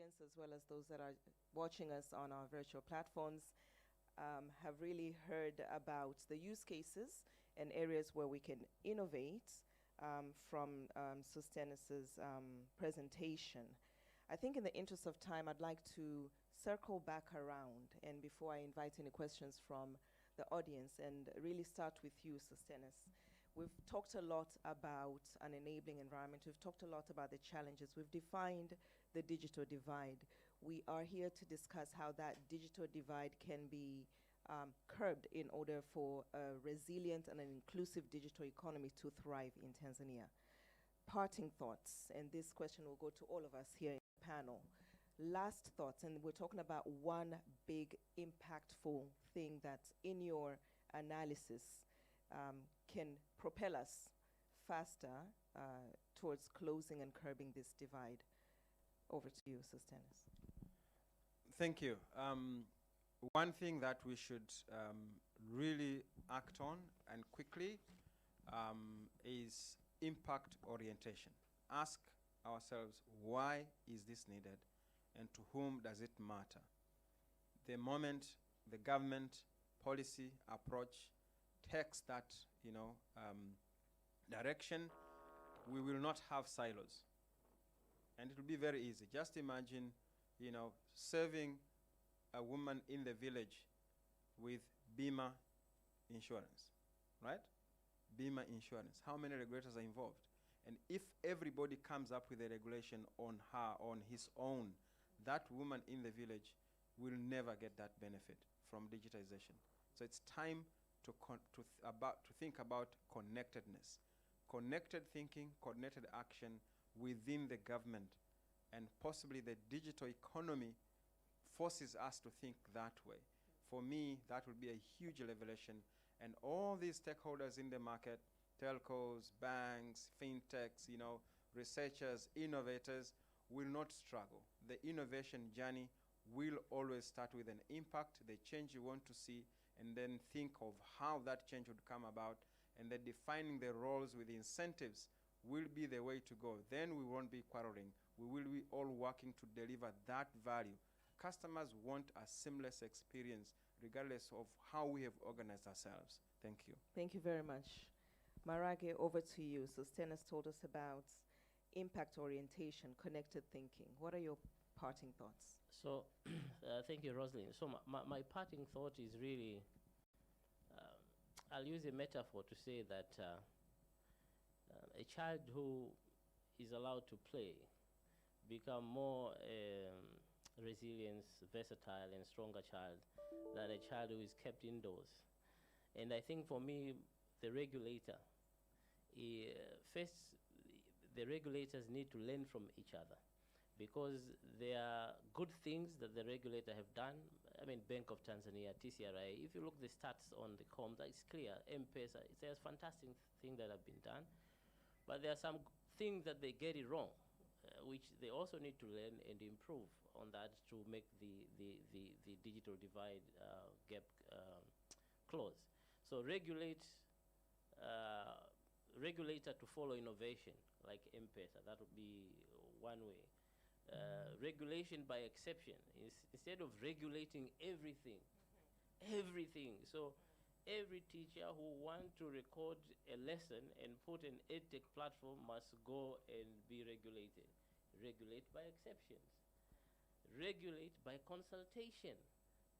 audience, as well as those that are watching us on our virtual platforms, have really heard about the use cases and areas where we can innovate from Sustenis's presentation. I think in the interest of time, I'd like to circle back around, and before I invite any questions from the audience, and really start with you, Sustenis. We've talked a lot about an enabling environment. We've talked a lot about the challenges. We've defined the digital divide. We are here to discuss how that digital divide can be curbed in order for a resilient and an inclusive digital economy to thrive in Tanzania. Parting thoughts, and this question will go to all of us here in the panel. Last thoughts, and we're talking about one big impactful thing that in your analysis can propel us faster towards closing and curbing this divide. Over to you, Sustenis. Thank you. One thing that we should really act on and quickly is impact orientation. Ask ourselves, why is this needed and to whom does it matter? The moment the government policy approach takes that direction, we will not have silos. And it will be very easy. Just imagine, serving a woman in the village with Bima insurance, right? Bima insurance. How many regulators are involved? And if everybody comes up with a regulation on his own, that woman in the village will never get that benefit from digitization. So it's time to think about connectedness, connected thinking, connected action within the government, and possibly the digital economy forces us to think that way. For me, that would be a huge revelation, and all these stakeholders in the market, telcos, banks, fintechs, researchers, innovators, will not struggle. The innovation journey will always start with an impact, the change you want to see, and then think of how that change would come about, and then defining the roles with the incentives will be the way to go. Then we won't be quarreling. We will be all working to deliver that value. Customers want a seamless experience regardless of how we have organized ourselves. Thank you. Thank you very much. Marage, over to you. Sustenis told us about impact orientation, connected thinking. What are your parting thoughts? So, thank you, Rosalind. So my parting thought is really, I'll use a metaphor to say that a child who is allowed to play become more resilient, versatile, and stronger child than a child who is kept indoors. And I think for me, the regulator, first, the regulators need to learn from each other, because there are good things that the regulator have done. I mean, Bank of Tanzania, TCRA, if you look the stats on the COM, it's clear. M-Pesa, it's a fantastic thing that have been done. But there are some things that they get it wrong, which they also need to learn and improve on that to make the digital divide gap close. So regulator to follow innovation, like M-Pesa, that would be one way. Regulation by exception, instead of regulating everything. So every teacher who wants to record a lesson and put an EdTech platform must go and be regulated. Regulate by exceptions. Regulate by consultation.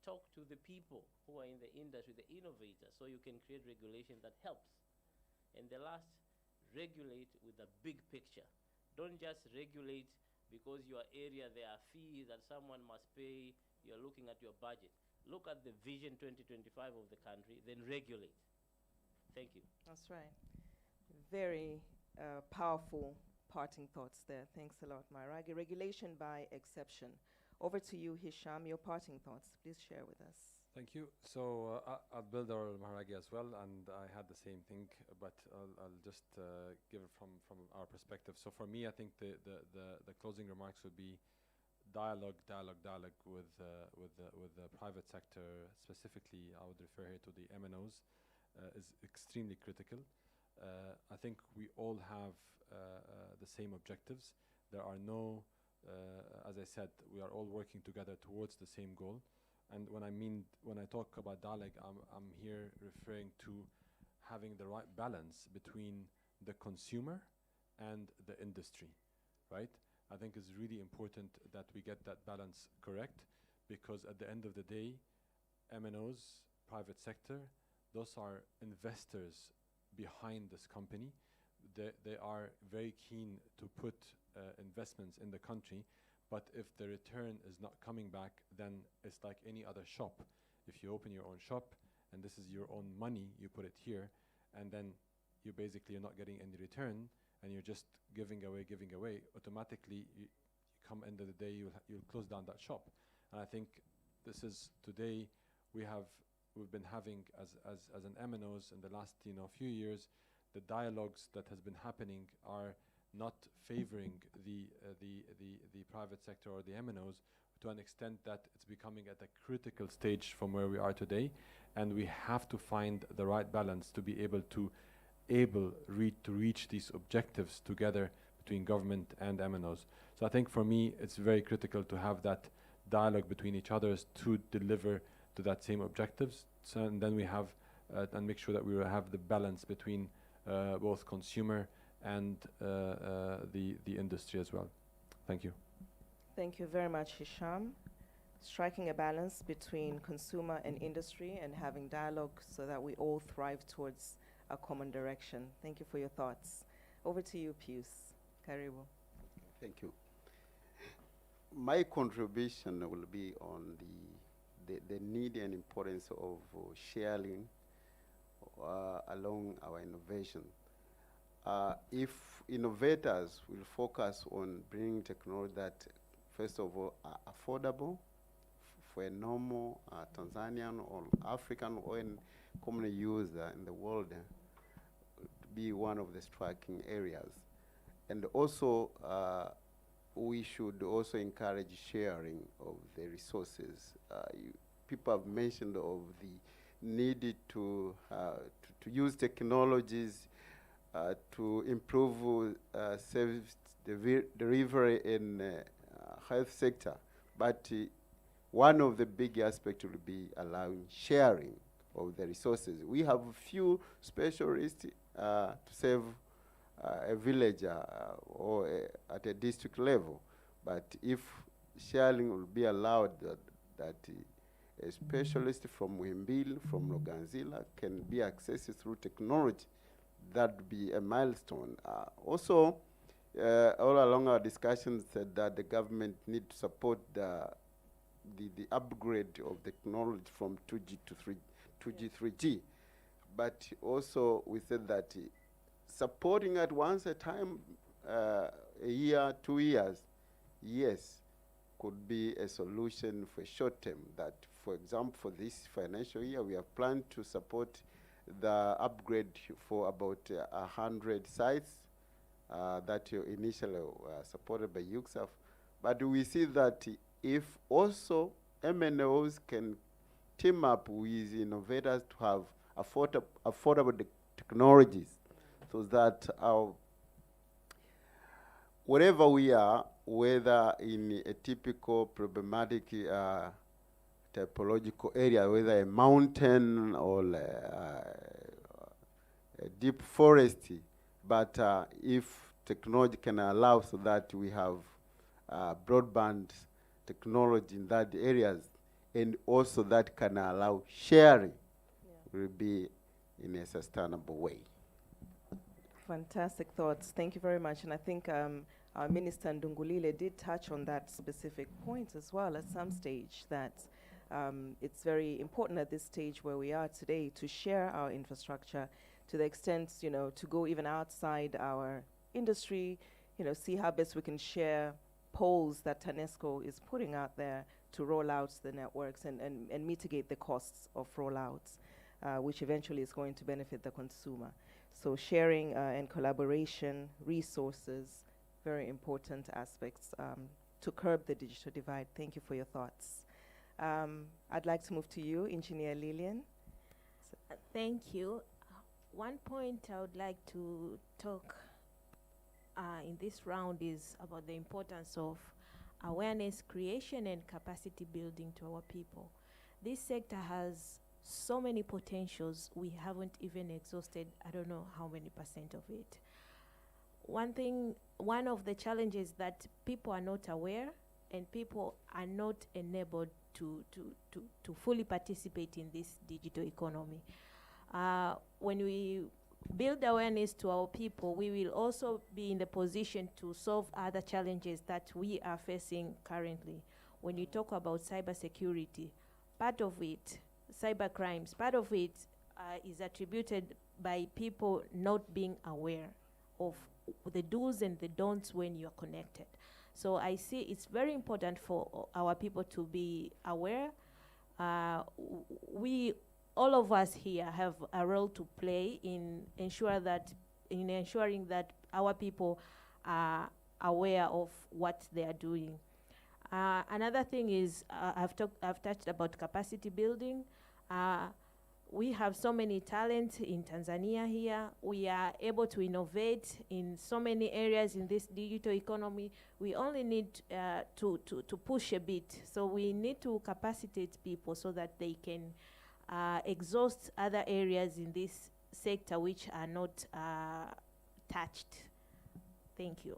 Talk to the people who are in the industry, the innovators, so you can create regulation that helps. And the last, regulate with the big picture. Don't just regulate because your area, there are fees that someone must pay, you're looking at your budget. Look at the Vision 2025 of the country, then regulate. Thank you. That's right. Very powerful parting thoughts there. Thanks a lot, Marage. Regulation by exception. Over to you, Hisham, your parting thoughts. Please share with us. Thank you. So I'll build on Marage as well, and I had the same thing, but I'll just give it from our perspective. So for me, I think the closing remarks would be dialogue with the private sector. Specifically, I would refer here to the MNOs, is extremely critical. I think we all have the same objectives. There are no as I said, we are all working together towards the same goal. And when I talk about dialogue, I'm here referring to having the right balance between the consumer and the industry, right? I think it's really important that we get that balance correct, because at the end of the day, MNOs, private sector, those are investors behind this company. They are very keen to put investments in the country, but if the return is not coming back, then it's like any other shop. If you open your own shop and this is your own money, you put it here, and then you basically are not getting any return, and you're just giving away, automatically you come end of the day, you'll close down that shop. And I think this is today we've been having as an MNOs in the last few years, the dialogues that has been happening are not favoring the private sector or the MNOs, to an extent that it's becoming at a critical stage from where we are today, and we have to find the right balance to be able to reach these objectives together between government and MNOs. So I think for me it's very critical to have that dialogue between each others to deliver to that same objectives. So, and then we have and make sure that we will have the balance between both consumer and the industry as well. Thank you. Thank you very much, Hisham. Striking a balance between consumer and industry and having dialogue so that we all thrive towards a common direction. Thank you for your thoughts. Over to you, Pius. Karibu. Thank you. My contribution will be on the need and importance of sharing along our innovation. If innovators will focus on bringing technology that, first of all, are affordable for a normal Tanzanian or African or any common user in the world, to be one of the striking areas. And also, we should also encourage sharing of the resources. People have mentioned of the need to use technologies to improve service delivery in health sector, but one of the big aspects will be allowing sharing of the resources. We have few specialists to serve a village or at a district level, but if sharing will be allowed, that a specialist from Muhimbili, from Loganzila can be accessed through technology, that would be a milestone. Also, all along our discussions said that the government need to support the upgrade of the technology from 2G to 2G, 3G. But also we said that supporting at once a time, a year, 2 years, yes, could be a solution for short term. That, for example, for this financial year, we have planned to support the upgrade for about 100 sites that initially were supported by UCSAF. But we see that if also MNOs can team up with innovators to have affordable technologies, so that wherever we are, whether in a typical problematic typological area, whether a mountain or a deep forest, but if technology can allow so that we have broadband technology in that areas, and also that can allow sharing, will be in a sustainable way. Fantastic thoughts. Thank you very much. And I think our Minister Ndungulile did touch on that specific point as well at some stage, that it's very important at this stage where we are today to share our infrastructure to the extent, to go even outside our industry, see how best we can share poles that TANESCO is putting out there to roll out the networks and mitigate the costs of rollouts, which eventually is going to benefit the consumer. So sharing and collaboration, resources, very important aspects to curb the digital divide. Thank you for your thoughts. I'd like to move to you, Engineer Lillian. Thank you. One point I would like to talk in this round is about the importance of awareness creation and capacity building to our people. This sector has so many potentials. We haven't even exhausted, I don't know how many % of it. One of the challenges that people are not aware and people are not enabled to fully participate in this digital economy. When we build awareness to our people, we will also be in the position to solve other challenges that we are facing currently. When you talk about cybersecurity, part of it, cyber crimes, part of it is attributed by people not being aware of the do's and the don'ts when you're connected. So I see it's very important for our people to be aware. All of us here have a role to play in ensuring that our people are aware of what they are doing. Another thing is I've touched about capacity building. We have so many talents in Tanzania here. We are able to innovate in so many areas in this digital economy. We only need to push a bit. So we need to capacitate people so that they can exhaust other areas in this sector which are not touched. Thank you.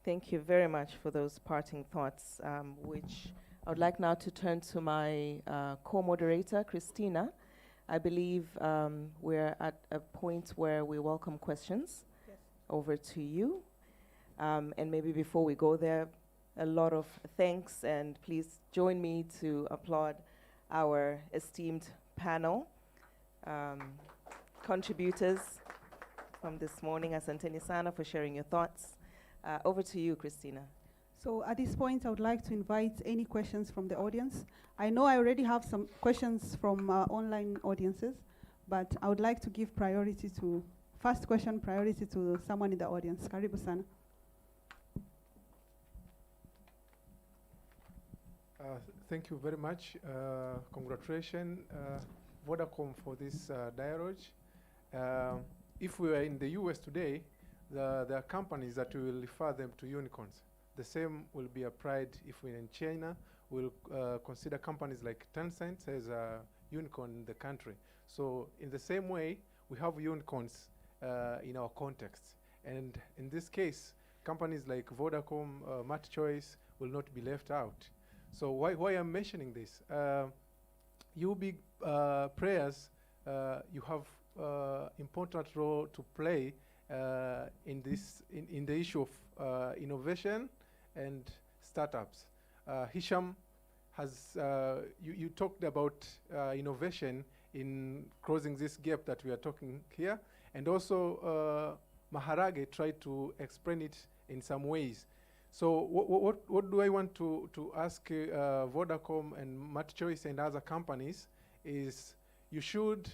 Thank you very much for those parting thoughts, which I would like now to turn to my co-moderator, Christina. I believe we're at a point where we welcome questions. Yes. Over to you. And maybe before we go there, a lot of thanks, and please join me to applaud our esteemed panel contributors from this morning. Asanteni sana for sharing your thoughts. Over to you, Christina. So at this point, I would like to invite any questions from the audience. I know I already have some questions from online audiences, but I would like to give priority to someone in the audience. Karibu sana. Thank you very much. Congratulations, VODACOM, for this dialogue. If we are in the US today, there are companies that will refer them to unicorns. The same will be applied if we're in China. We'll consider companies like Tencent as a unicorn in the country. So in the same way, we have unicorns in our context. And in this case, companies like Vodacom, MatChoice will not be left out. So why I'm mentioning this? You big players, you have important role to play in the issue of innovation and startups. Hisham has, you talked about innovation in closing this gap that we are talking here, and also Maharage tried to explain it in some ways. So what do I want to ask Vodacom and MatChoice and other companies is you should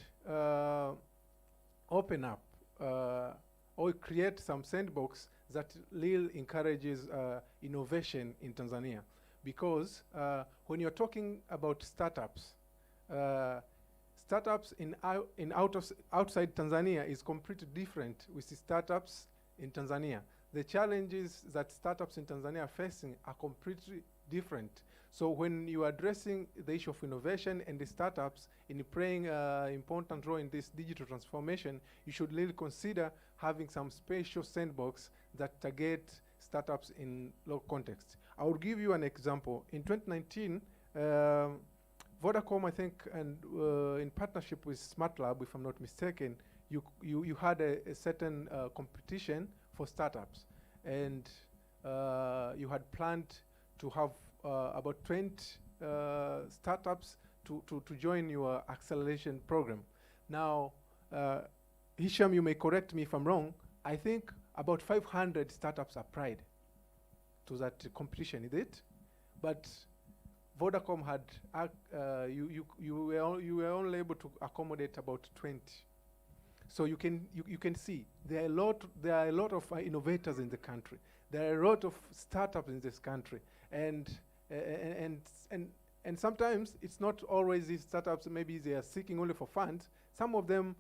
open up or create some sandbox that really encourages innovation in Tanzania. Because when you're talking about startups, startups outside Tanzania is completely different with the startups in Tanzania. The challenges that startups in Tanzania are facing are completely different. So when you are addressing the issue of innovation and the startups in playing an important role in this digital transformation, you should really consider having some special sandbox that target startups in local context. I will give you an example. In 2019, Vodacom, I think, and in partnership with Smart Lab, if I'm not mistaken, you had a certain competition for startups, and you had planned to have about 20 startups to join your acceleration program. Now, Hisham, you may correct me if I'm wrong, I think about 500 startups applied to that competition, is it? But Vodacom had, you were only able to accommodate about 20. So you can see there are a lot of innovators in the country. There are a lot of startups in this country, and sometimes it's not always these startups. Maybe they are seeking only for funds. Some of them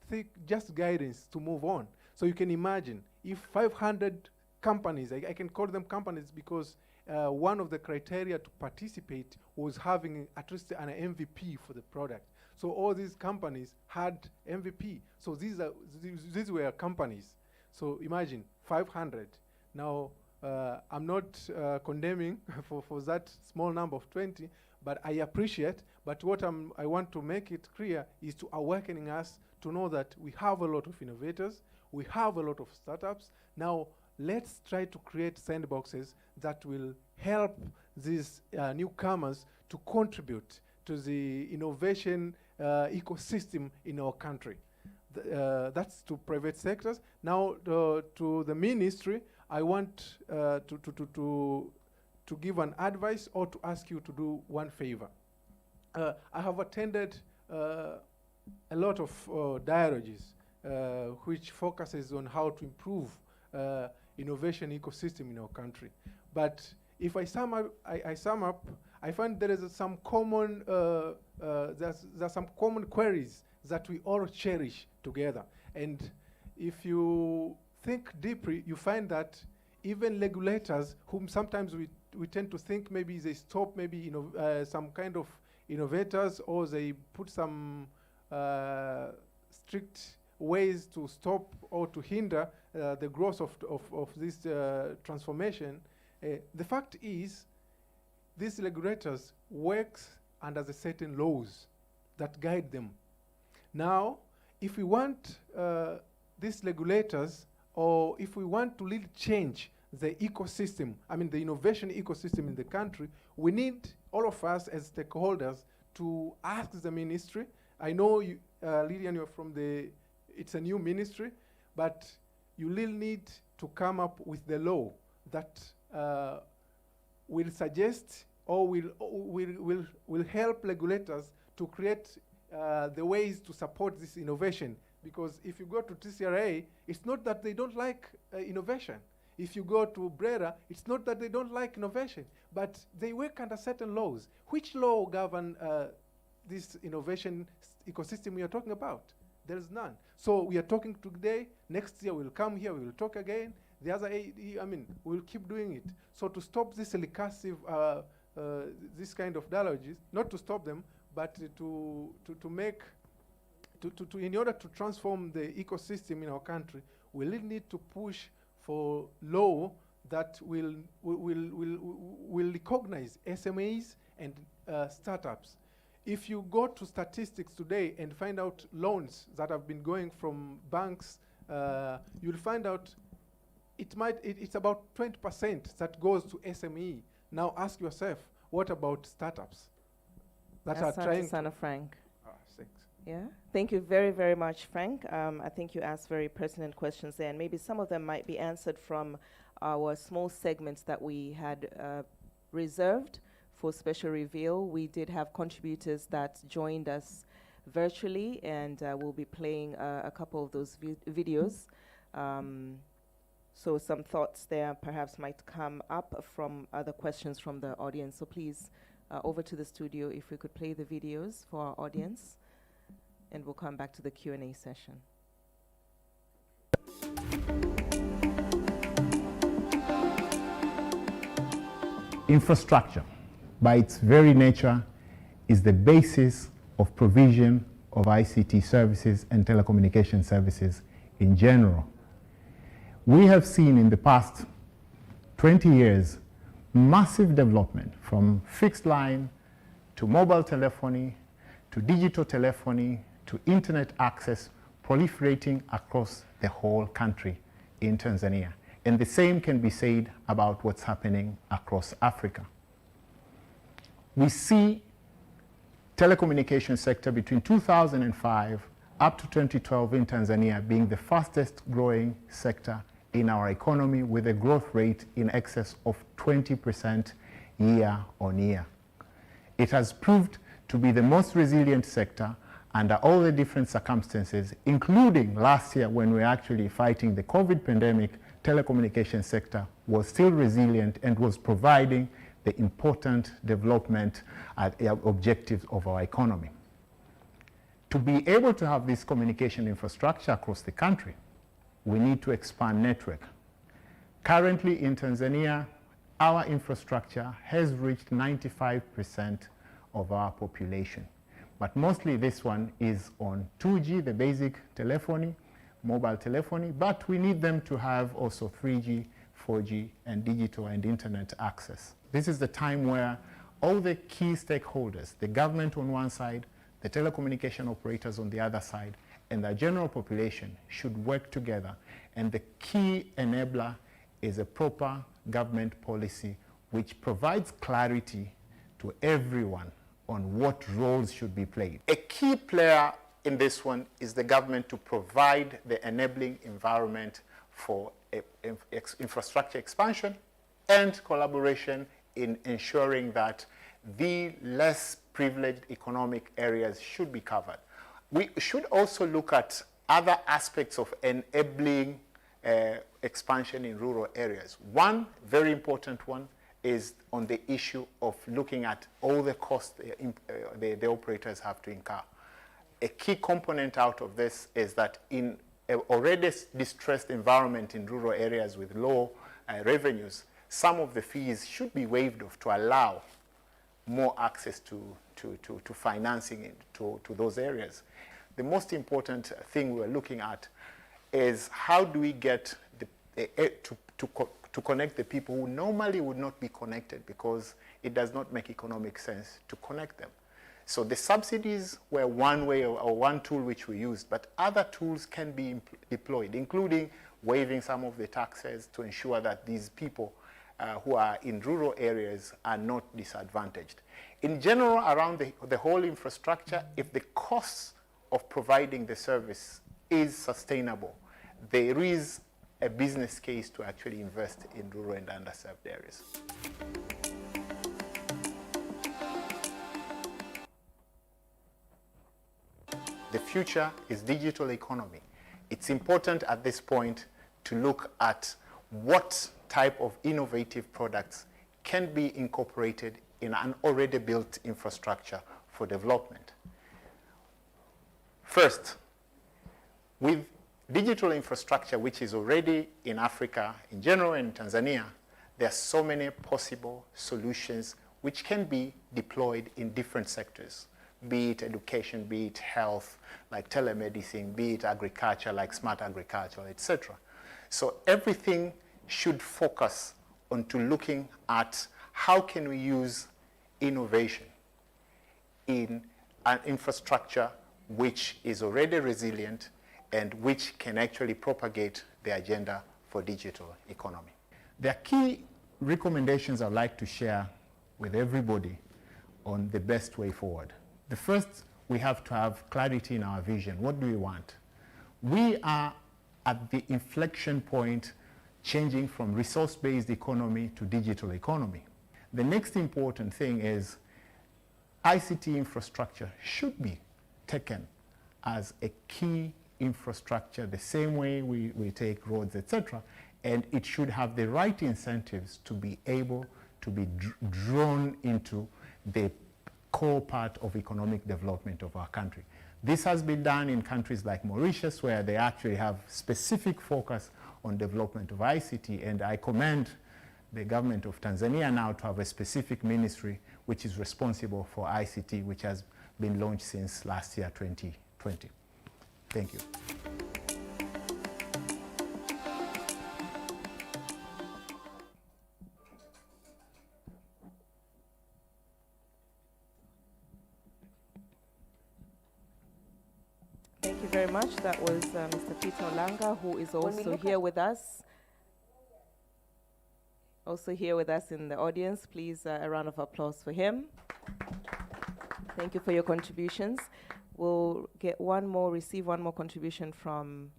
seek just guidance to move on. So you can imagine if 500 companies, I can call them companies because one of the criteria to participate was having at least an MVP for the product. So all these companies had MVP. So these were companies. So imagine 500. Now, I'm not condemning for that small number of 20, but I appreciate. But what I want to make it clear is to awakening us to know that we have a lot of innovators, we have a lot of startups. Now, let's try to create sandboxes that will help these newcomers to contribute to the innovation ecosystem in our country. That's to private sectors. Now, to the ministry, I want to give an advice or to ask you to do one favor. I have attended a lot of dialogues which focuses on how to improve innovation ecosystem in our country. But if I sum up, I find there is some common there's some common queries that we all cherish together. And if you think deeply, you find that even regulators, whom sometimes we tend to think maybe they stop maybe some kind of innovators, or they put some strict ways to stop or to hinder the growth of this transformation. The fact is, these regulators work under the certain laws that guide them. Now, if we want these regulators, or if we want to really change the ecosystem, I mean the innovation ecosystem in the country, we need all of us as stakeholders to ask the ministry. I know you, Lillian, you're from it's a new ministry, but you really need to come up with the law that will suggest or will help regulators to create the ways to support this innovation. Because if you go to TCRA, it's not that they don't like innovation. If you go to BRERA, it's not that they don't like innovation, but they work under certain laws. Which law govern this innovation ecosystem we are talking about? There is none. So we are talking today, next year we'll come here, we will talk again. The other, we'll keep doing it. So to stop this recursive, this kind of dialogues, not to stop them, but to make, in order to transform the ecosystem in our country, we really need to push for law that will recognize SMEs and startups. If you go to statistics today and find out loans that have been going from banks, you'll find out it's about 20% that goes to SME. Now ask yourself, what about startups that are trying to Frank. Thanks. Yeah, thank you very, very much, Frank. I think you asked very pertinent questions there, and maybe some of them might be answered from our small segments that we had reserved for special reveal. We did have contributors that joined us virtually, and we'll be playing a couple of those videos. So some thoughts there perhaps might come up from other questions from the audience. So please, over to the studio, if we could play the videos for our audience, and we'll come back to the Q&A session. Infrastructure, by its very nature, is the basis of provision of ICT services and telecommunication services in general. We have seen in the past 20 years massive development from fixed line to mobile telephony to digital telephony to internet access proliferating across the whole country in Tanzania. And the same can be said about what's happening across Africa. We see telecommunication sector between 2005 up to 2012 in Tanzania being the fastest growing sector in our economy, with a growth rate in excess of 20% year on year. It has proved to be the most resilient sector under all the different circumstances, including last year when we were actually fighting the COVID pandemic. Telecommunication sector was still resilient and was providing the important development objectives of our economy. To be able to have this communication infrastructure across the country, we need to expand network. Currently in Tanzania, our infrastructure has reached 95% of our population. But mostly this one is on 2G, the basic telephony, mobile telephony, but we need them to have also 3G, 4G, and digital and internet access. This is the time where all the key stakeholders, the government on one side, the telecommunication operators on the other side, and the general population should work together. And the key enabler is a proper government policy which provides clarity to everyone on what roles should be played. A key player in this one is the government to provide the enabling environment for infrastructure expansion and collaboration in ensuring that the less privileged economic areas should be covered. We should also look at other aspects of enabling expansion in rural areas. One very important one is on the issue of looking at all the costs the operators have to incur. A key component out of this is that in an already distressed environment in rural areas with low revenues, some of the fees should be waived off to allow more access to financing to those areas. The most important thing we're looking at is how do we get to connect the people who normally would not be connected because it does not make economic sense to connect them. So the subsidies were one way or one tool which we used, but other tools can be deployed, including waiving some of the taxes to ensure that these people who are in rural areas are not disadvantaged. In general, around the whole infrastructure, if the costs of providing the service is sustainable, there is a business case to actually invest in rural and underserved areas. The future is digital economy. It's important at this point to look at what type of innovative products can be incorporated in an already built infrastructure for development. First, with digital infrastructure, which is already in Africa in general and in Tanzania, there are so many possible solutions which can be deployed in different sectors, be it education, be it health, like telemedicine, be it agriculture, like smart agriculture, etc. So everything should focus onto looking at how can we use innovation in an infrastructure which is already resilient and which can actually propagate the agenda for digital economy. There are key recommendations I'd like to share with everybody on the best way forward. The first, we have to have clarity in our vision. What do we want? We are at the inflection point changing from resource-based economy to digital economy. The next important thing is ICT infrastructure should be taken as a key infrastructure the same way we take roads, etc. And it should have the right incentives to be able to be drawn into the core part of economic development of our country. This has been done in countries like Mauritius, where they actually have specific focus on development of ICT, and I commend the government of Tanzania now to have a specific ministry which is responsible for ICT, which has been launched since last year, 2020. Thank you. Thank you very much. That was Mr. Peter Olanga, who is also here with us. Also here with us in the audience. Please, a round of applause for him. Thank you for your contributions. We'll get receive one more contribution from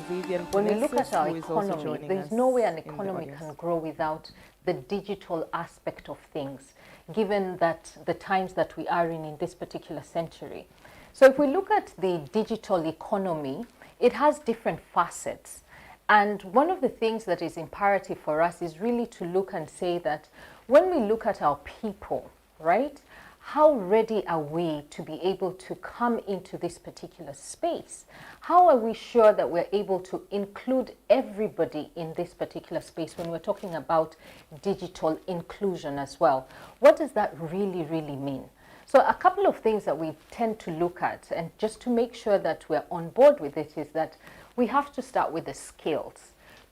Vivian. When we look at our who is also economy, joining there's us no way an in the economy audience. can grow without the digital aspect of things, given that the times that we are in this particular century. So if we look at the digital economy, it has different facets. And one of the things that is imperative for us is really to look and say that when we look at our people, right, how ready are we to be able to come into this particular space? How are we sure that we're able to include everybody in this particular space when we're talking about digital inclusion as well? What does that really, really mean? So a couple of things that we tend to look at, and just to make sure that we're on board with it, is that we have to start with the skills.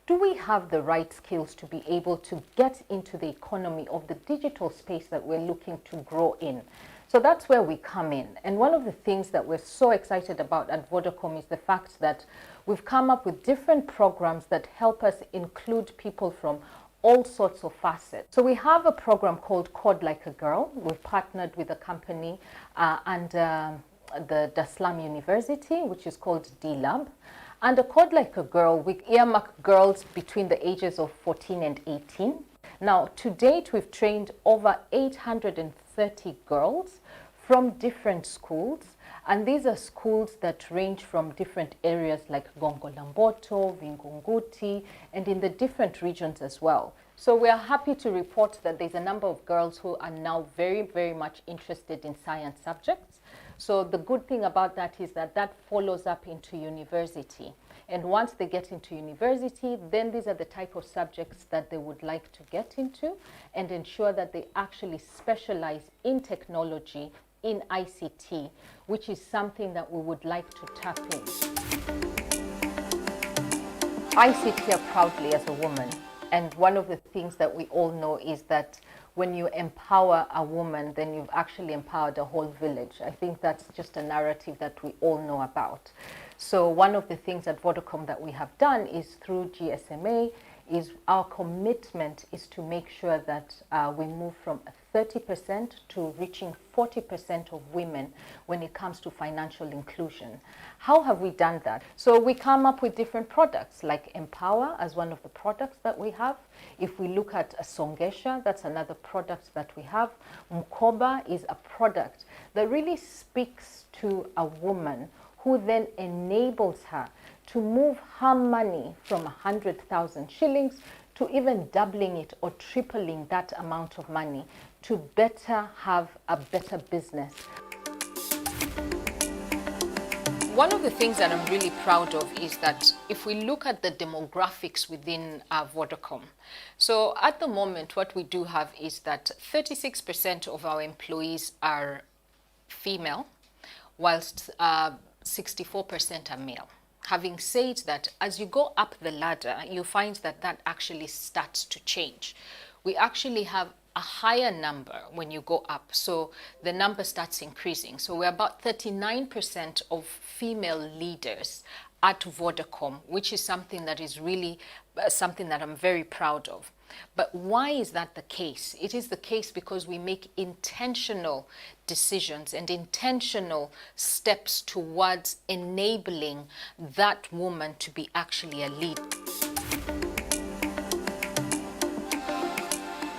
Do we have the right skills to be able to get into the economy of the digital space that we're looking to grow in? So that's where we come in. And one of the things that we're so excited about at VODACOM is the fact that we've come up with different programs that help us include people from all sorts of facets. So we have a program called Code Like a Girl. We've partnered with a company and the Daslam University, which is called D-Lab. And a Code Like a Girl, we earmark girls between the ages of 14 and 18. Now, to date, we've trained over 830 girls from different schools. And these are schools that range from different areas like Gongolamboto, Vingunguti, and in the different regions as well. So we are happy to report that there's a number of girls who are now very, very much interested in science subjects. So the good thing about that is that that follows up into university. And once they get into university, then these are the type of subjects that they would like to get into and ensure that they actually specialize in technology, in ICT, which is something that we would like to tap in. I sit here proudly as a woman, and one of the things that we all know is that when you empower a woman, then you've actually empowered a whole village. I think that's just a narrative that we all know about. So one of the things at VODACOM that we have done is through GSMA, is our commitment is to make sure that we move from 30% to reaching 40% of women when it comes to financial inclusion. How have we done that? So we come up with different products like Empower as one of the products that we have. If we look at a Songesha, that's another product that we have. Mkoba is a product that really speaks to a woman who then enables her to move her money from 100,000 shillings to even doubling it or tripling that amount of money to better have a better business. One of the things that I'm really proud of is that if we look at the demographics within VODACOM, so at the moment what we do have is that 36% of our employees are female, whilst 64% are male. Having said that, as you go up the ladder, you find that that actually starts to change. We actually have a higher number when you go up, so the number starts increasing. So we're about 39% of female leaders at VODACOM, which is something that is really something that I'm very proud of. But why is that the case? It is the case because we make intentional decisions and intentional steps towards enabling that woman to be actually a leader.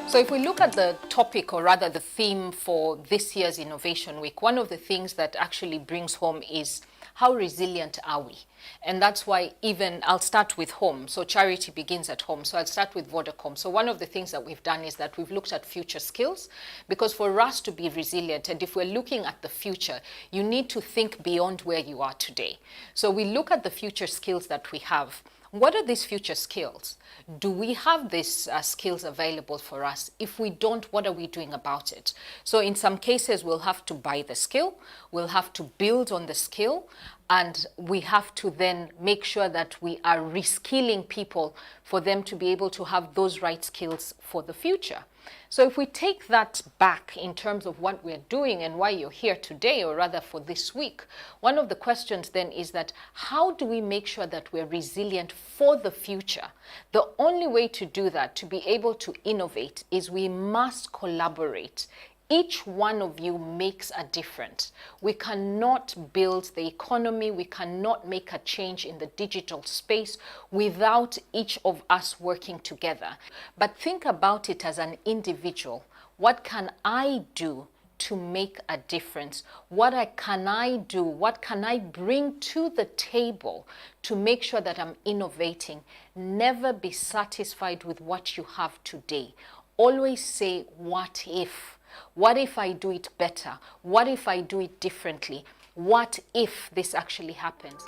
So if we look at the topic, or rather the theme for this year's Innovation Week, one of the things that actually brings home is how resilient are we? And that's why even I'll start with home. So charity begins at home. So I'll start with VODACOM. So one of the things that we've done is that we've looked at future skills, because for us to be resilient, and if we're looking at the future, you need to think beyond where you are today. So we look at the future skills that we have. What are these future skills? Do we have these skills available for us? If we don't, what are we doing about it? So in some cases, we'll have to buy the skill, we'll have to build on the skill, and we have to then make sure that we are reskilling people for them to be able to have those right skills for the future. So if we take that back in terms of what we're doing and why you're here today, or rather for this week, one of the questions then is that how do we make sure that we're resilient for the future? The only way to do that, to be able to innovate, is we must collaborate. Each one of you makes a difference. We cannot build the economy, we cannot make a change in the digital space without each of us working together. But think about it as an individual. What can I do to make a difference? What can I do? What can I bring to the table to make sure that I'm innovating? Never be satisfied with what you have today. Always say, what if? What if I do it better? What if I do it differently? What if this actually happens?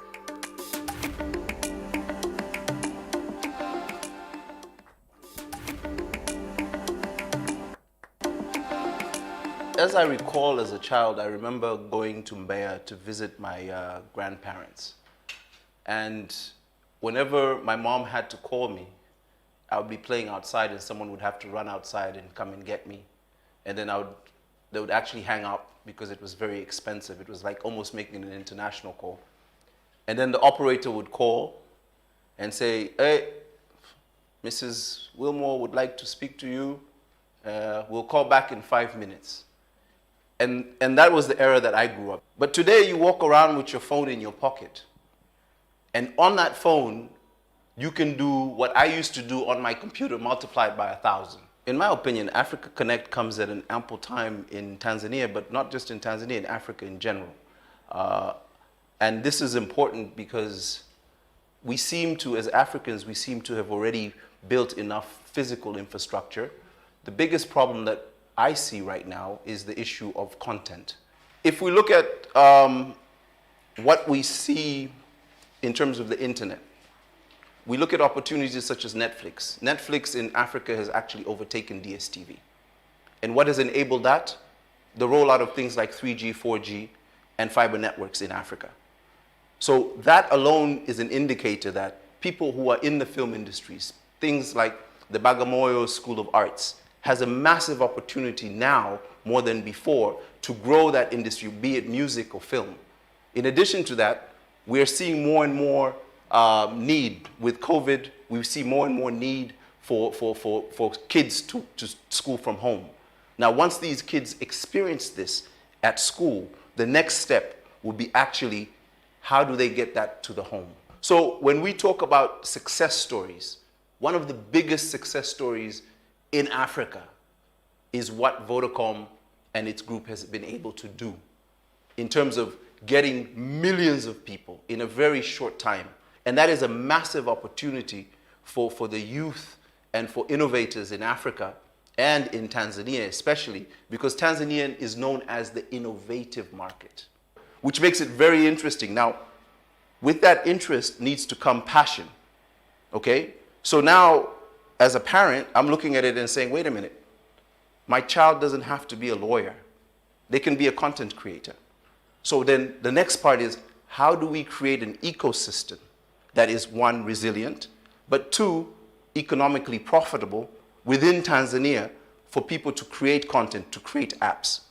As I recall, as a child, I remember going to Mbeya to visit my grandparents. And whenever my mom had to call me, I would be playing outside and someone would have to run outside and come and get me. And then they would actually hang up because it was very expensive. It was like almost making an international call. And then the operator would call and say, hey, Mrs. Wilmore would like to speak to you. We'll call back in 5 minutes. And that was the era that I grew up. But today you walk around with your phone in your pocket. And on that phone, you can do what I used to do on my computer multiplied by 1,000. In my opinion, Africa Connect comes at an ample time in Tanzania, but not just in Tanzania, in Africa in general. And this is important because we seem to, as Africans, we seem to have already built enough physical infrastructure. The biggest problem that I see right now is the issue of content. If we look at what we see in terms of the internet, we look at opportunities such as Netflix. Netflix in Africa has actually overtaken DSTV. And what has enabled that? The rollout of things like 3G, 4G, and fiber networks in Africa. So that alone is an indicator that people who are in the film industries, things like the Bagamoyo School of Arts, has a massive opportunity now, more than before, to grow that industry, be it music or film. In addition to that, we're seeing more and more need with COVID. We see more and more need for kids to school from home. Now, once these kids experience this at school, the next step will be actually, how do they get that to the home? So when we talk about success stories, one of the biggest success stories in Africa is what VODACOM and its group has been able to do in terms of getting millions of people in a very short time. And that is a massive opportunity for the youth and for innovators in Africa and in Tanzania especially, because Tanzania is known as the innovative market, which makes it very interesting. Now, with that interest needs to come passion, okay? So now, as a parent, I'm looking at it and saying, wait a minute, my child doesn't have to be a lawyer. They can be a content creator. So then the next part is, how do we create an ecosystem that is, one, resilient, but two, economically profitable within Tanzania for people to create content, to create apps?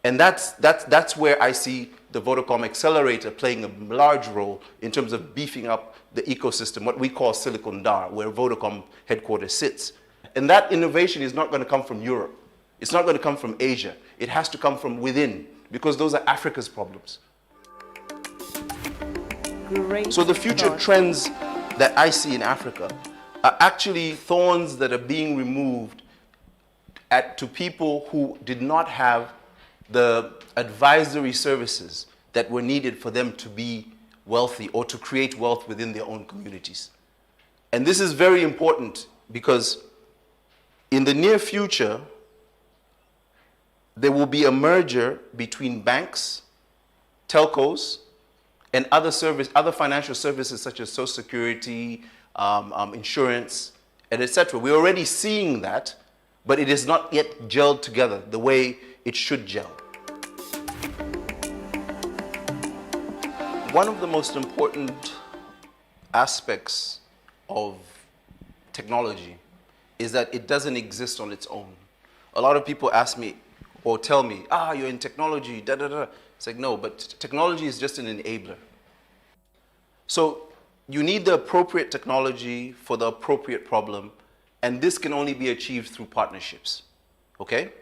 And that's where I see the VODACOM Accelerator playing a large role in terms of beefing up the ecosystem, what we call Silicon Dar, where VODACOM headquarters sits. And that innovation is not going to come from Europe. It's not going to come from Asia. It has to come from within, because those are Africa's problems. Great. So the future trends that I see in Africa are actually thorns that are being removed to people who did not have the advisory services that were needed for them to be wealthy or to create wealth within their own communities. And this is very important because in the near future, there will be a merger between banks, telcos, and other financial services such as Social Security, insurance, and etc. We're already seeing that, but it is not yet gelled together the way it should gel. One of the most important aspects of technology is that it doesn't exist on its own. A lot of people ask me or tell me, you're in technology, da da da. It's like, no, but technology is just an enabler. So you need the appropriate technology for the appropriate problem, and this can only be achieved through partnerships, okay?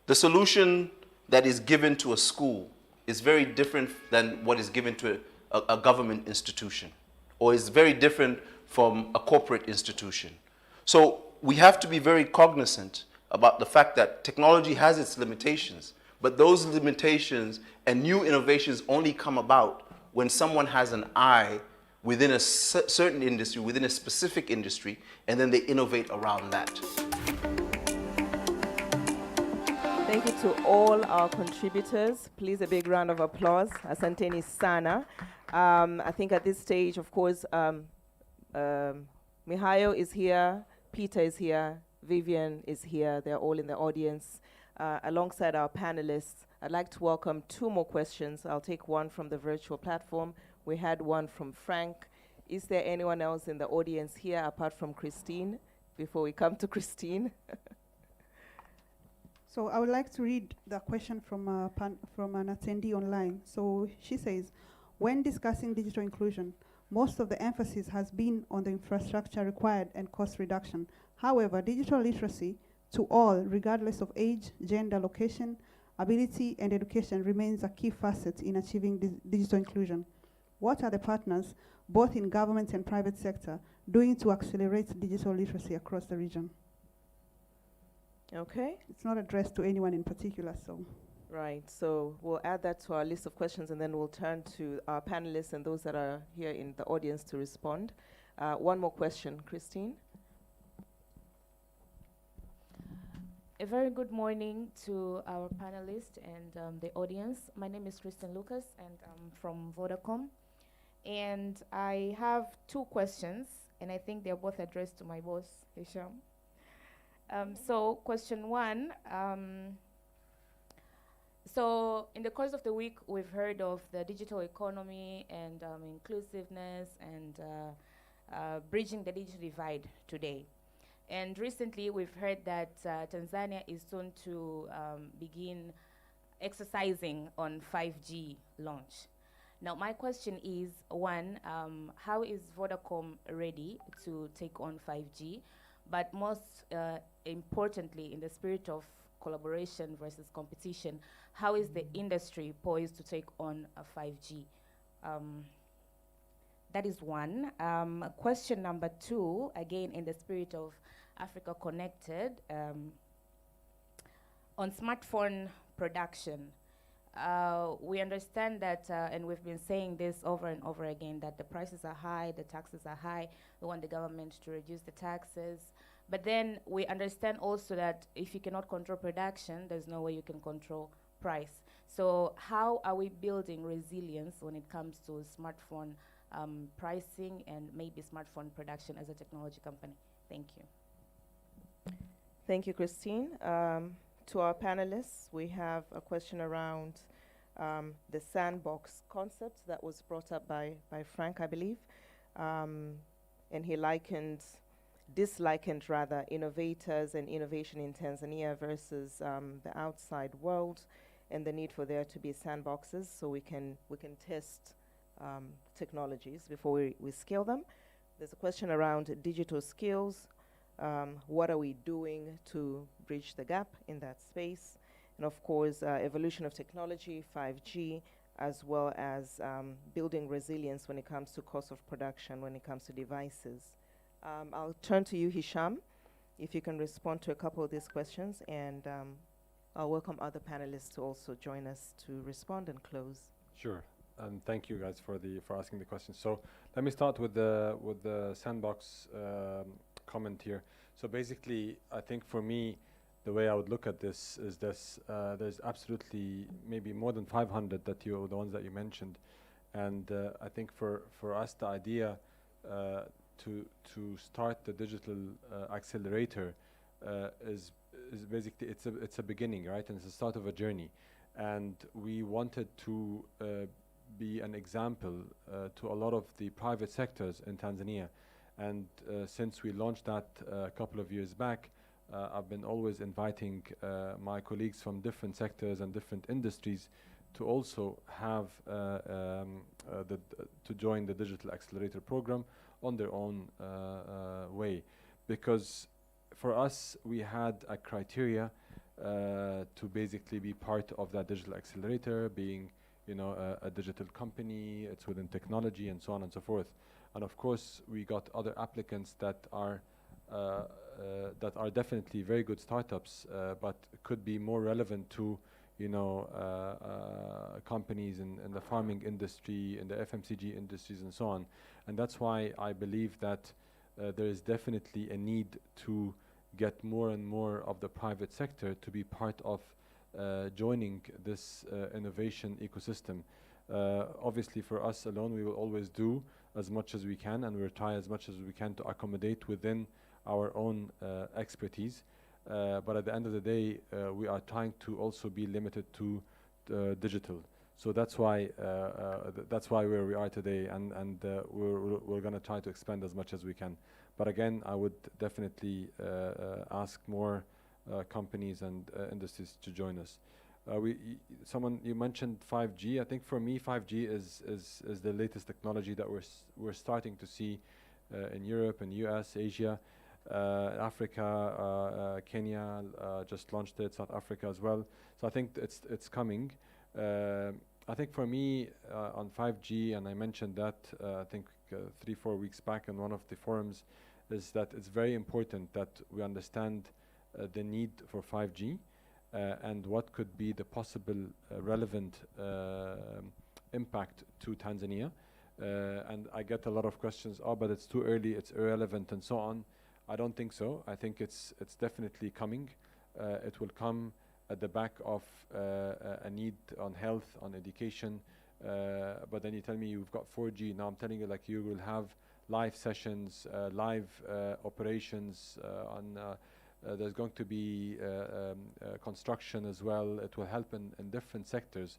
The solution that is given to a school is very different than what is given to a government institution, or is very different from a corporate institution. So we have to be very cognizant about the fact that technology has its limitations, but those limitations and new innovations only come about when someone has an eye within a certain industry, within a specific industry, and then they innovate around that. Thank you to all our contributors. Please, a big round of applause. Asanteni sana. I think at this stage, of course, Mihayo is here, Peter is here, Vivian is here. They're all in the audience. Alongside our panelists, I'd like to welcome two more questions. I'll take one from the virtual platform. We had one from Frank. Is there anyone else in the audience here apart from Christine? Before we come to Christine. So I would like to read the question from an attendee online. So she says, when discussing digital inclusion, most of the emphasis has been on the infrastructure required and cost reduction. However, digital literacy to all, regardless of age, gender, location, ability, and education, remains a key facet in achieving digital inclusion. What are the partners, both in government and private sector, doing to accelerate digital literacy across the region? Okay. It's not addressed to anyone in particular, so. Right, so we'll add that to our list of questions, and then we'll turn to our panelists and those that are here in the audience to respond. One more question, Christine. A very good morning to our panelists and the audience. My name is Kristen Lucas, and I'm from VODACOM. And I have two questions, and I think they're both addressed to my boss, Hisham. So question one, so in the course of the week, we've heard of the digital economy and inclusiveness and bridging the digital divide today. And recently, we've heard that Tanzania is soon to begin exercising on 5G launch. Now, my question is, one, how is Vodacom ready to take on 5G? But most importantly, in the spirit of collaboration versus competition, how is the industry poised to take on a 5G? That is one. Question number two, again, in the spirit of Africa Connected, on smartphone production. We understand that, and we've been saying this over and over again, that the prices are high, the taxes are high. We want the government to reduce the taxes. But then we understand also that if you cannot control production, there's no way you can control price. So how are we building resilience when it comes to smartphone pricing and maybe smartphone production as a technology company? Thank you. Thank you, Christine. To our panelists, we have a question around the sandbox concept that was brought up by Frank, I believe. And he dislikened innovators and innovation in Tanzania versus the outside world, and the need for there to be sandboxes so we can test technologies before we scale them. There's a question around digital skills. What are we doing to bridge the gap in that space? And of course, evolution of technology, 5G, as well as building resilience when it comes to cost of production, when it comes to devices. I'll turn to you, Hisham, if you can respond to a couple of these questions, and I'll welcome other panelists to also join us to respond and close. Sure, and thank you guys for asking the questions. So let me start with the sandbox comment here. So basically, I think for me, the way I would look at this is this: there's absolutely maybe more than 500 the ones that you mentioned, and I think for us the idea to start the digital accelerator is basically it's a beginning, right? And it's the start of a journey, and we wanted to be an example to a lot of the private sectors in Tanzania. And since we launched that a couple of years back, I've been always inviting my colleagues from different sectors and different industries to also have to join the Digital Accelerator Program on their own way. Because for us, we had a criteria to basically be part of that digital accelerator, being a digital company, it's within technology and so on and so forth. And of course, we got other applicants that are definitely very good startups, but could be more relevant to companies in the farming industry, in the FMCG industries, and so on. And that's why I believe that there is definitely a need to get more and more of the private sector to be part of joining this innovation ecosystem. Obviously, for us alone, we will always do as much as we can, and we'll try as much as we can to accommodate within our own expertise. But at the end of the day, we are trying to also be limited to digital. So that's why where we are today, and we're going to try to expand as much as we can. But again, I would definitely ask more companies and industries to join us. You mentioned 5G. I think for me, 5G is the latest technology that we're starting to see in Europe and US, Asia, Africa, Kenya just launched it, South Africa as well. So I think it's coming. I think for me on 5G, and I mentioned that I think 3-4 weeks back in one of the forums, is that it's very important that we understand the need for 5G and what could be the possible relevant impact to Tanzania. And I get a lot of questions, oh, but it's too early, it's irrelevant, and so on. I don't think so. I think it's definitely coming. It will come at the back of a need on health, on education. But then you tell me you've got 4G. Now I'm telling you, like, you will have live sessions, live operations there's going to be construction as well. It will help in different sectors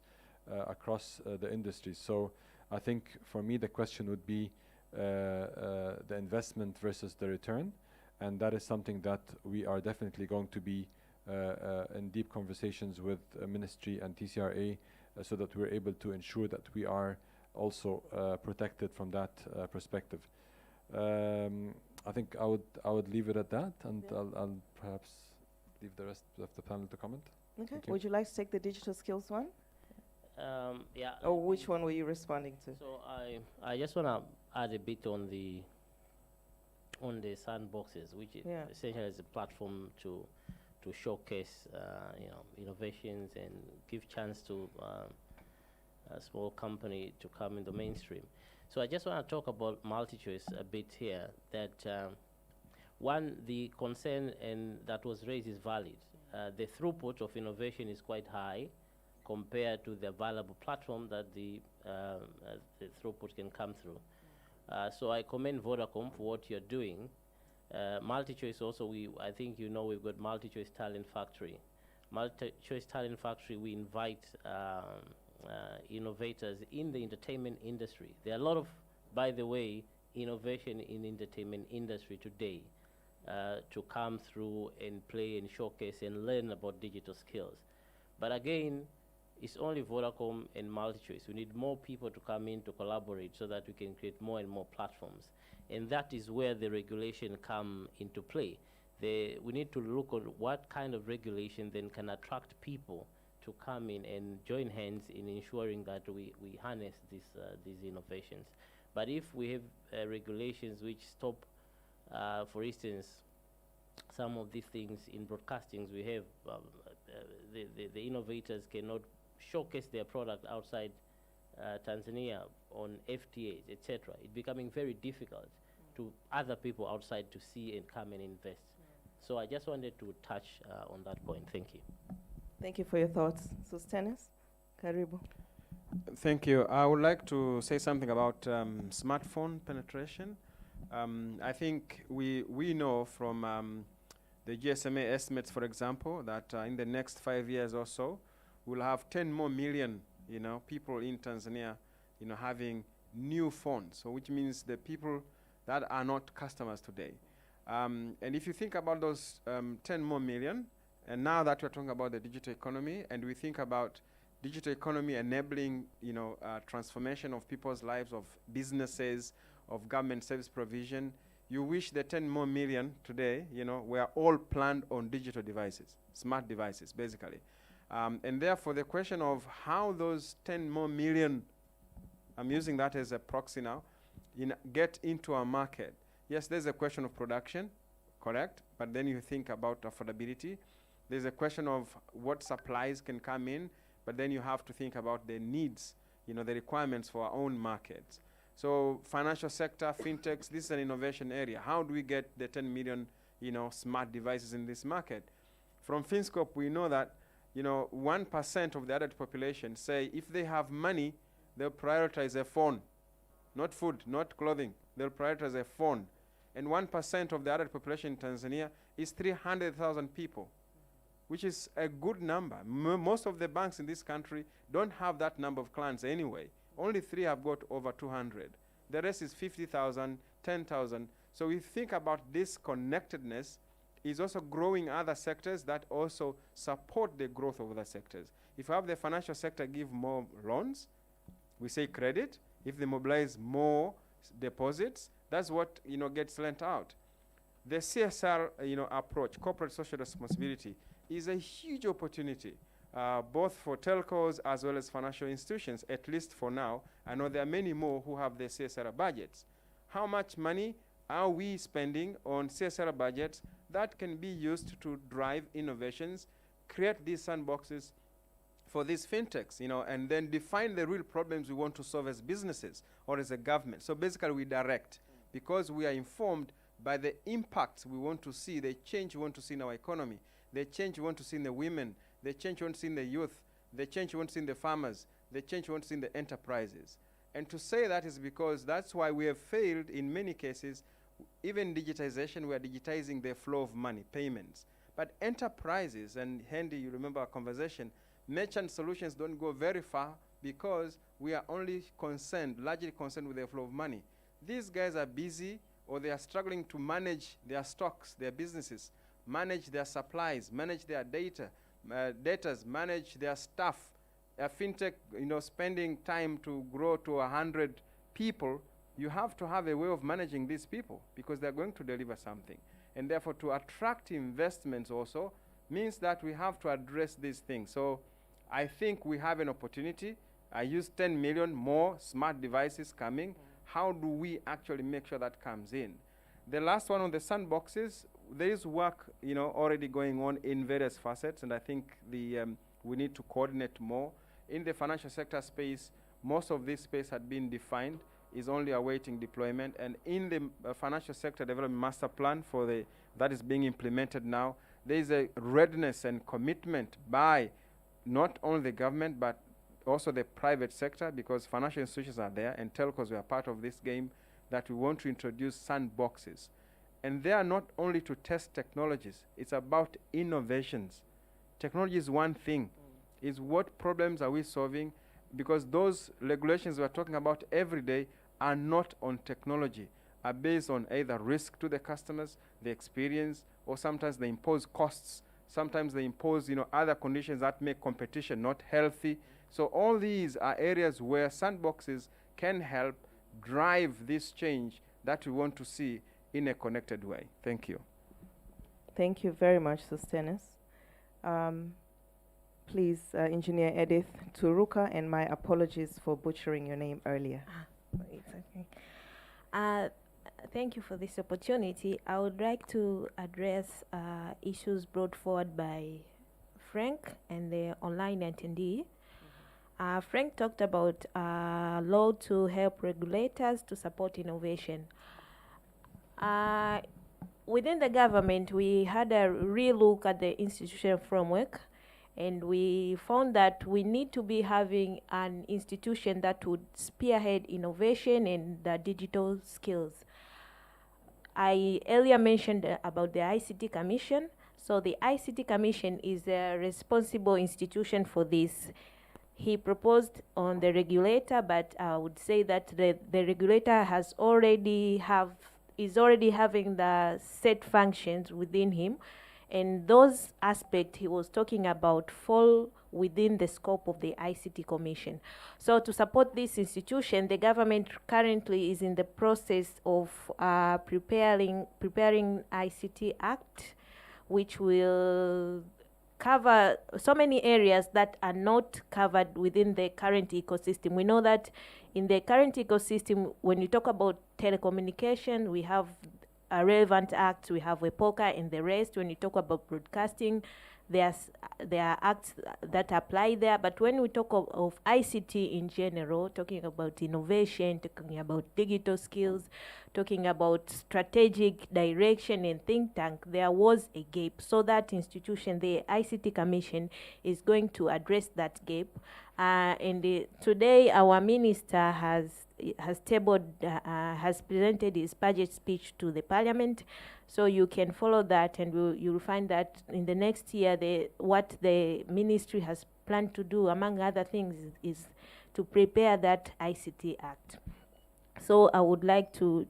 across the industry. So I think for me the question would be the investment versus the return, and that is something that we are definitely going to be in deep conversations with Ministry and TCRA so that we're able to ensure that we are also protected from that perspective. I think I would leave it at that, and I'll perhaps leave the rest of the panel to comment. Okay. Would you like to take the digital skills one? Yeah. Or which one were you responding to? So I just want to add a bit on the sandboxes, which essentially is a platform to showcase innovations and give chance to a small company to come in the mainstream. So I just want to talk about MultiChoice a bit here. That one, the concern and that was raised is valid. The throughput of innovation is quite high compared to the available platform that the throughput can come through. So I commend Vodacom for what you're doing. MultiChoice also, I think you know we've got MultiChoice Talent Factory. MultiChoice Talent Factory, we invite innovators in the entertainment industry. There are a lot of, by the way, innovation in the entertainment industry today to come through and play and showcase and learn about digital skills. But again, it's only Vodacom and MultiChoice. We need more people to come in to collaborate so that we can create more and more platforms. And that is where the regulation come into play. We need to look at what kind of regulation then can attract people to come in and join hands in ensuring that we harness these innovations. But if we have regulations which stop, for instance, some of these things in broadcastings, we have the innovators cannot showcase their product outside Tanzania on FTAs, etc. It's becoming very difficult to other people outside to see and come and invest. So I just wanted to touch on that point. Thank you. Thank you for your thoughts. So Stennis, Karibu. Thank you. I would like to say something about smartphone penetration. I think we know from the GSMA estimates, for example, that in the next 5 years or so, we'll have 10 more million, people in Tanzania, having new phones. So which means the people that are not customers today. And if you think about those 10 more million, and now that we're talking about the digital economy, and we think about digital economy enabling, transformation of people's lives, of businesses, of government service provision, you wish the 10 more million today, were all planned on digital devices, smart devices, basically. And therefore, the question of how those 10 more million, I'm using that as a proxy now, get into our market. Yes, there's a question of production, correct? But then you think about affordability. There's a question of what supplies can come in, but then you have to think about the needs, the requirements for our own markets. So financial sector, fintechs, this is an innovation area. How do we get the 10 million, smart devices in this market? From FinScope, we know that, 1% of the adult population say if they have money, they'll prioritize a phone, not food, not clothing. They'll prioritize a phone. And 1% of the adult population in Tanzania is 300,000 people, which is a good number. Most of the banks in this country don't have that number of clients anyway. Only 3 have got over 200. The rest is 50,000, 10,000. So we think about this connectedness is also growing other sectors that also support the growth of other sectors. If you have the financial sector give more loans, we say credit. If they mobilize more deposits, that's what gets lent out. The CSR approach, corporate social responsibility, is a huge opportunity, both for telcos as well as financial institutions, at least for now. I know there are many more who have their CSR budgets. How much money are we spending on CSR budgets that can be used to drive innovations, create these sandboxes for these fintechs, and then define the real problems we want to solve as businesses or as a government. So basically we direct, because we are informed by the impacts we want to see, the change we want to see in our economy, the change we want to see in the women, the change we want to see in the youth, the change we want to see in the farmers, the change we want to see in the enterprises. And to say that is because that's why we have failed in many cases. Even digitization, we are digitizing the flow of money, payments. But enterprises, and Hendy, you remember our conversation, merchant solutions don't go very far because we are only largely concerned with the flow of money. These guys are busy, or they are struggling to manage their stocks, their businesses, manage their supplies, manage their data, manage their staff. A fintech, spending time to grow to 100 people, you have to have a way of managing these people because they're going to deliver something. And therefore, to attract investments also means that we have to address these things. So I think we have an opportunity. I use 10 million more smart devices coming. How do we actually make sure that comes in? The last one on the sandboxes, there is work already going on in various facets, and I think we need to coordinate more. In the financial sector space, most of this space had been defined, is only awaiting deployment. And in the financial sector development master plan that is being implemented now, there is a readiness and commitment by not only the government, but also the private sector, because financial institutions are there and telcos were part of this game, that we want to introduce sandboxes. And they are not only to test technologies, it's about innovations. Technology is one thing. Is what problems are we solving? Because those regulations we're talking about every day are not on technology, are based on either risk to the customers, the experience, or sometimes they impose costs. Sometimes they impose other conditions that make competition not healthy. So all these are areas where sandboxes can help drive this change that we want to see in a connected way. Thank you. Thank you very much, Sostenes. Please, Engineer Edith Turuka, and my apologies for butchering your name earlier. It's okay. Thank you for this opportunity. I would like to address issues brought forward by Frank and the online attendee. Frank talked about law to help regulators to support innovation. Within the government, we had a relook at the institutional framework, and we found that we need to be having an institution that would spearhead innovation and the digital skills. I earlier mentioned about the ICT Commission. So the ICT Commission is a responsible institution for this. He proposed on the regulator, but I would say that the regulator is already having the set functions within him. And those aspects he was talking about fall within the scope of the ICT Commission. So to support this institution, the government currently is in the process of preparing ICT Act, which will cover so many areas that are not covered within the current ecosystem. We know that in the current ecosystem, when you talk about telecommunication, we have relevant acts. We have WEPOCA and the rest. When you talk about broadcasting, there are acts that apply there. But when we talk of ICT in general, talking about innovation, talking about digital skills, talking about strategic direction and think tank, there was a gap. So that institution, the ICT Commission, is going to address that gap. Today, our minister has presented his budget speech to the parliament, so you can follow that, and you'll find that in the next year, what the ministry has planned to do, among other things, is to prepare that ICT Act. So I would like to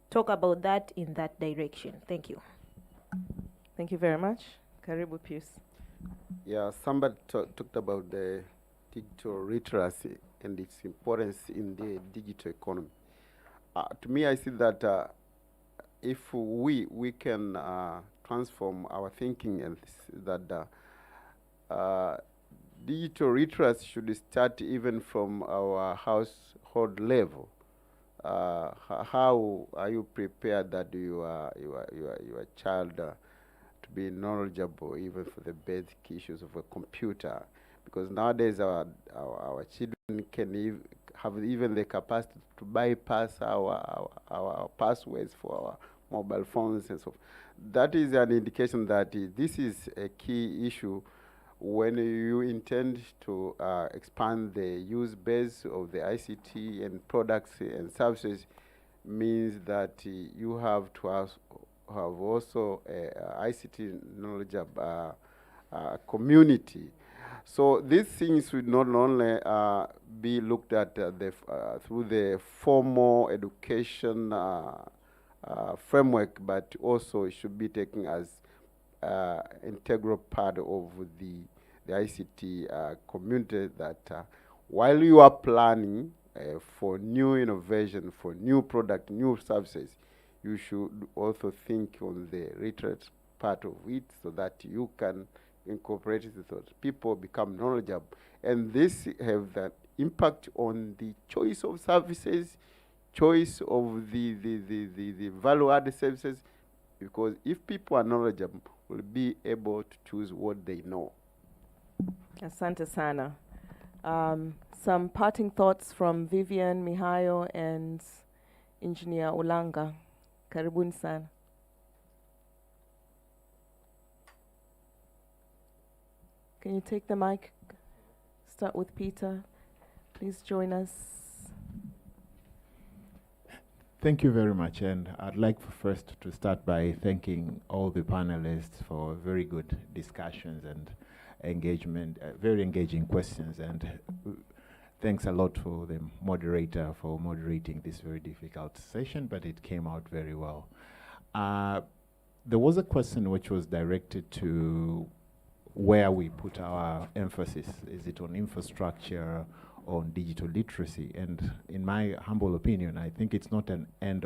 talk about that in that direction. Thank you. Thank you very much. Karibu Pius. Yeah, somebody talked about the digital literacy and its importance in the digital economy. To me, I see that if we can transform our thinking, and that digital literacy should start even from our household level. How are you prepared that your child to be knowledgeable even for the basic issues of a computer? Because nowadays our children can have even the capacity to bypass our passwords for our mobile phones and so forth. That is an indication that this is a key issue when you intend to expand the use base of the ICT and products and services. Means that you have to have also a ICT knowledge community. So these things should not only be looked at through the formal education framework, but also should be taken as integral part of the ICT community, that while you are planning for new innovation, for new product, new services, you should also think on the literate part of it, so that you can incorporate it so that people become knowledgeable. And this have that impact on the choice of services, choice of the value-added services, because if people are knowledgeable, will be able to choose what they know. Asante sana. Some parting thoughts from Vivian, Mihayo, and Engineer Olanga. Karibuni sana. Can you take the mic? Start with Peter. Please join us. Thank you very much, and I'd like first to start by thanking all the panelists for very good discussions and engagement, very engaging questions, and thanks a lot for the moderator for moderating this very difficult session, but it came out very well. There was a question which was directed to where we put our emphasis. Is it on infrastructure, on digital literacy? And in my humble opinion, I think it's not an end